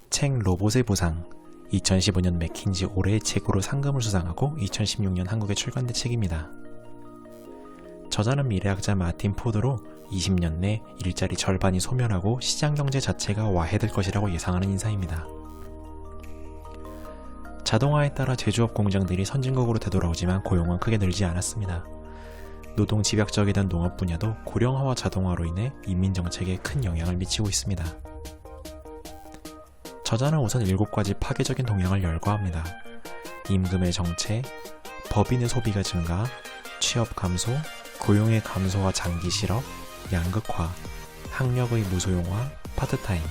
책 로봇의 부상, 2015년 맥킨지 올해의 책으로 상금을 수상하고 2016년 한국에 출간된 책입니다. 저자는 미래학자 마틴 포드로 20년 내 일자리 절반이 소멸하고 시장경제 자체가 와해될 것이라고 예상하는 인사입니다. 자동화에 따라 제조업 공장들이 선진국으로 되돌아오지만 고용은 크게 늘지 않았습니다. 노동 집약적이던 농업 분야도 고령화와 자동화로 인해 인민정책에 큰 영향을 미치고 있습니다. 저자는 우선 7가지 파괴적인 동향을 열거합니다. 임금의 정체, 법인의 소비가 증가, 취업 감소, 고용의 감소와 장기 실업, 양극화, 학력의 무소용화, 파트타임.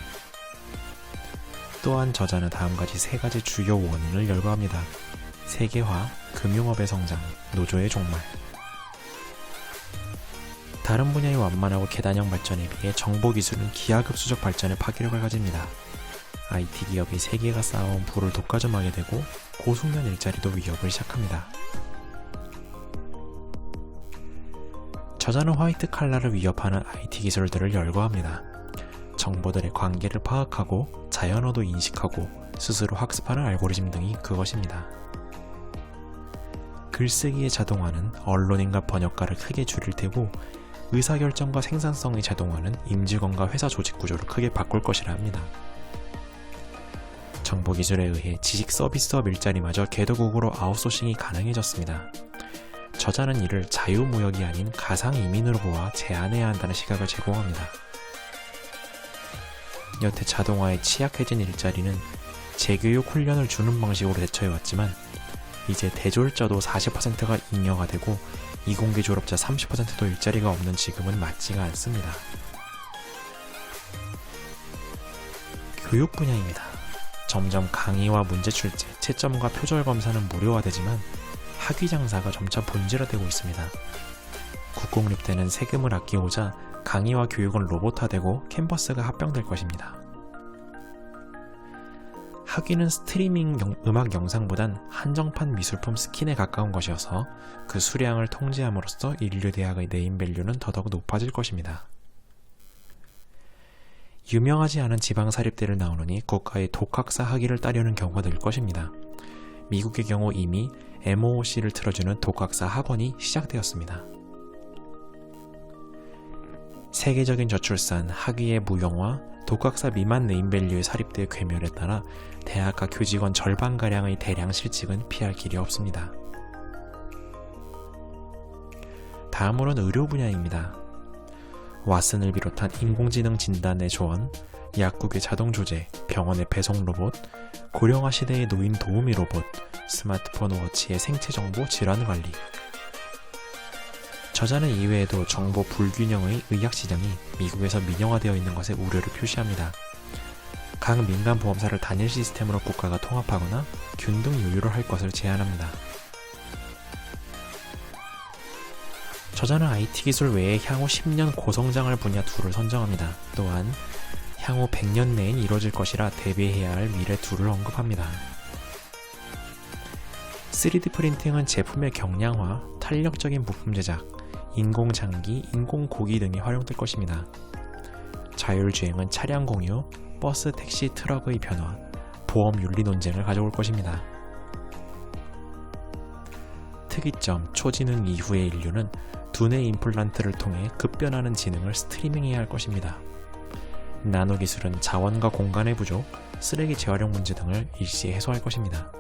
또한 저자는 다음같이 3가지 주요 원인을 열거합니다. 세계화, 금융업의 성장, 노조의 종말. 다른 분야의 완만하고 계단형 발전에 비해 정보기술은 기하급수적 발전의 파괴력을 가집니다. IT 기업이 세계가 쌓아온 부를 독과점하게 되고 고숙련 일자리도 위협을 시작합니다. 저자는 화이트 칼라를 위협하는 IT 기술들을 열거합니다. 정보들의 관계를 파악하고 자연어도 인식하고 스스로 학습하는 알고리즘 등이 그것입니다. 글쓰기의 자동화는 언론인과 번역가를 크게 줄일 테고 의사결정과 생산성의 자동화는 임직원과 회사 조직 구조를 크게 바꿀 것이라 합니다. 정보기술에 의해 지식 서비스업 일자리마저 궤도국으로 아웃소싱이 가능해졌습니다. 저자는 이를 자유무역이 아닌 가상이민으로 보아 제한해야 한다는 시각을 제공합니다. 여태 자동화에 취약해진 일자리는 재교육 훈련을 주는 방식으로 대처해왔지만 이제 대졸자도 40%가 잉여가 되고 이공계 졸업자 30%도 일자리가 없는 지금은 맞지가 않습니다. 교육 분야입니다. 점점 강의와 문제 출제, 채점과 표절 검사는 무료화되지만 학위 장사가 점차 본질화되고 있습니다. 국공립대는 세금을 아끼고자 강의와 교육은 로봇화되고 캠퍼스가 합병될 것입니다. 학위는 스트리밍 음악 영상보단 한정판 미술품 스킨에 가까운 것이어서 그 수량을 통제함으로써 인류 대학의 네임밸류는 더더욱 높아질 것입니다. 유명하지 않은 지방사립대를 나오느니 국가의 독학사 학위를 따려는 경우가 늘 것입니다. 미국의 경우 이미 MOOC를 틀어주는 독학사 학원이 시작되었습니다. 세계적인 저출산, 학위의 무용화, 독학사 미만 네임밸류의 사립대의 괴멸에 따라 대학과 교직원 절반가량의 대량 실직은 피할 길이 없습니다. 다음으로는 의료 분야입니다. 왓슨을 비롯한 인공지능 진단의 조언, 약국의 자동 조제, 병원의 배송 로봇, 고령화 시대의 노인 도우미 로봇, 스마트폰 워치의 생체 정보 질환 관리. 저자는 이외에도 정보 불균형의 의학시장이 미국에서 민영화되어 있는 것에 우려를 표시합니다. 각 민간 보험사를 단일 시스템으로 국가가 통합하거나 균등 요율을 할 것을 제안합니다. 저자는 IT 기술 외에 향후 10년 고성장할 분야 2를 선정합니다. 또한 향후 100년 내엔 이뤄질 것이라 대비해야 할 미래 2를 언급합니다. 3D 프린팅은 제품의 경량화, 탄력적인 부품 제작, 인공장기, 인공고기 등이 활용될 것입니다. 자율주행은 차량 공유, 버스, 택시, 트럭의 변화, 보험 윤리 논쟁을 가져올 것입니다. 특이점, 초지능 이후의 인류는 두뇌 임플란트를 통해 급변하는 지능을 스트리밍해야 할 것입니다. 나노기술은 자원과 공간의 부족, 쓰레기 재활용 문제 등을 일시에 해소할 것입니다.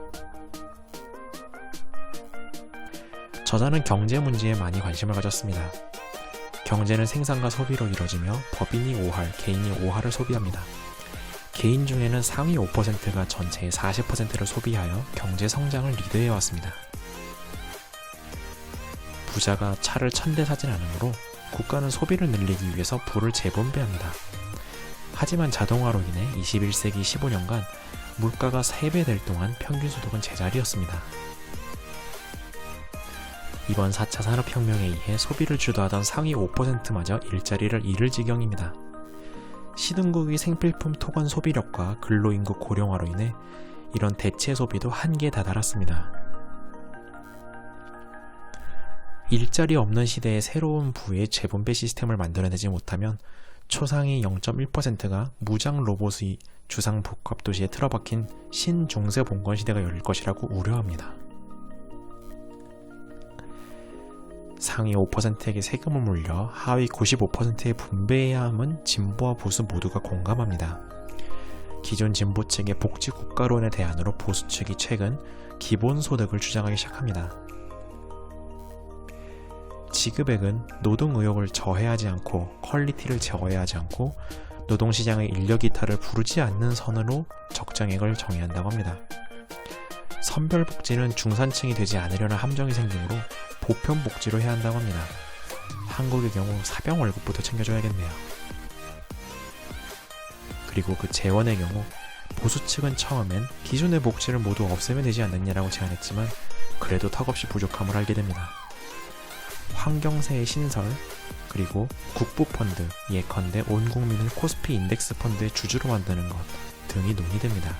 저자는 경제 문제에 많이 관심을 가졌습니다. 경제는 생산과 소비로 이루어지며 법인이 5할, 개인이 5할을 소비합니다. 개인 중에는 상위 5%가 전체의 40%를 소비하여 경제 성장을 리드해왔습니다. 부자가 차를 1000대 사진 않으므로 국가는 소비를 늘리기 위해서 부를 재분배합니다. 하지만 자동화로 인해 21세기 15년간 물가가 3배 될 동안 평균 소득은 제자리였습니다. 이번 4차 산업혁명에 의해 소비를 주도하던 상위 5%마저 일자리를 잃을 지경입니다. 시등국의 생필품 토건 소비력과 근로인구 고령화로 인해 이런 대체 소비도 한계에 다다랐습니다. 일자리 없는 시대에 새로운 부의 재분배 시스템을 만들어내지 못하면 초상위 0.1%가 무장 로봇의 주상 복합 도시에 틀어박힌 신중세 봉건 시대가 열릴 것이라고 우려합니다. 상위 5%에게 세금을 물려 하위 95%에 분배해야 함은 진보와 보수 모두가 공감합니다. 기존 진보 측의 복지 국가론의 대안으로 보수 측이 최근 기본소득을 주장하기 시작합니다. 지급액은 노동 의욕을 저해하지 않고 퀄리티를 저해하지 않고 노동시장의 인력 이탈을 부르지 않는 선으로 적정액을 정해야 한다고 합니다. 선별복지는 중산층이 되지 않으려는 함정이 생기므로 보편복지로 해야 한다고 합니다. 한국의 경우 사병 월급부터 챙겨줘야겠네요. 그리고 그 재원의 경우 보수 측은 처음엔 기존의 복지를 모두 없애면 되지 않느냐라고 제안했지만 그래도 턱없이 부족함을 알게 됩니다. 환경세의 신설, 그리고 국부펀드, 예컨대 온 국민을 코스피 인덱스 펀드의 주주로 만드는 것 등이 논의됩니다.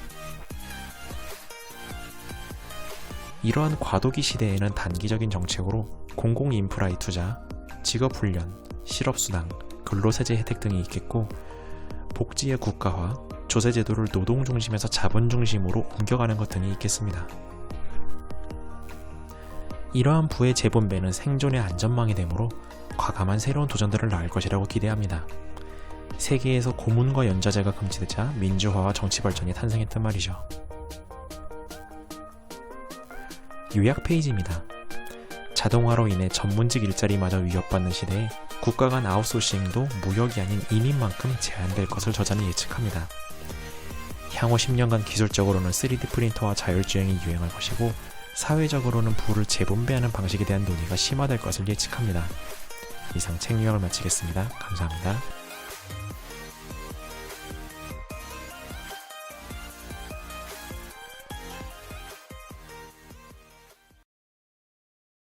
이러한 과도기 시대에는 단기적인 정책으로 공공인프라의 투자, 직업훈련, 실업수당, 근로세제 혜택 등이 있겠고 복지의 국가화, 조세제도를 노동 중심에서 자본 중심으로 옮겨가는 것 등이 있겠습니다. 이러한 부의 재분배는 생존의 안전망이 되므로 과감한 새로운 도전들을 낳을 것이라고 기대합니다. 세계에서 고문과 연좌제가 금지되자 민주화와 정치 발전이 탄생했단 말이죠. 요약 페이지입니다. 자동화로 인해 전문직 일자리마저 위협받는 시대에 국가 간 아웃소싱도 무역이 아닌 이민만큼 제한될 것을 저자는 예측합니다. 향후 10년간 기술적으로는 3D 프린터와 자율주행이 유행할 것이고 사회적으로는 부를 재분배하는 방식에 대한 논의가 심화될 것을 예측합니다. 이상 책 요약을 마치겠습니다. 감사합니다.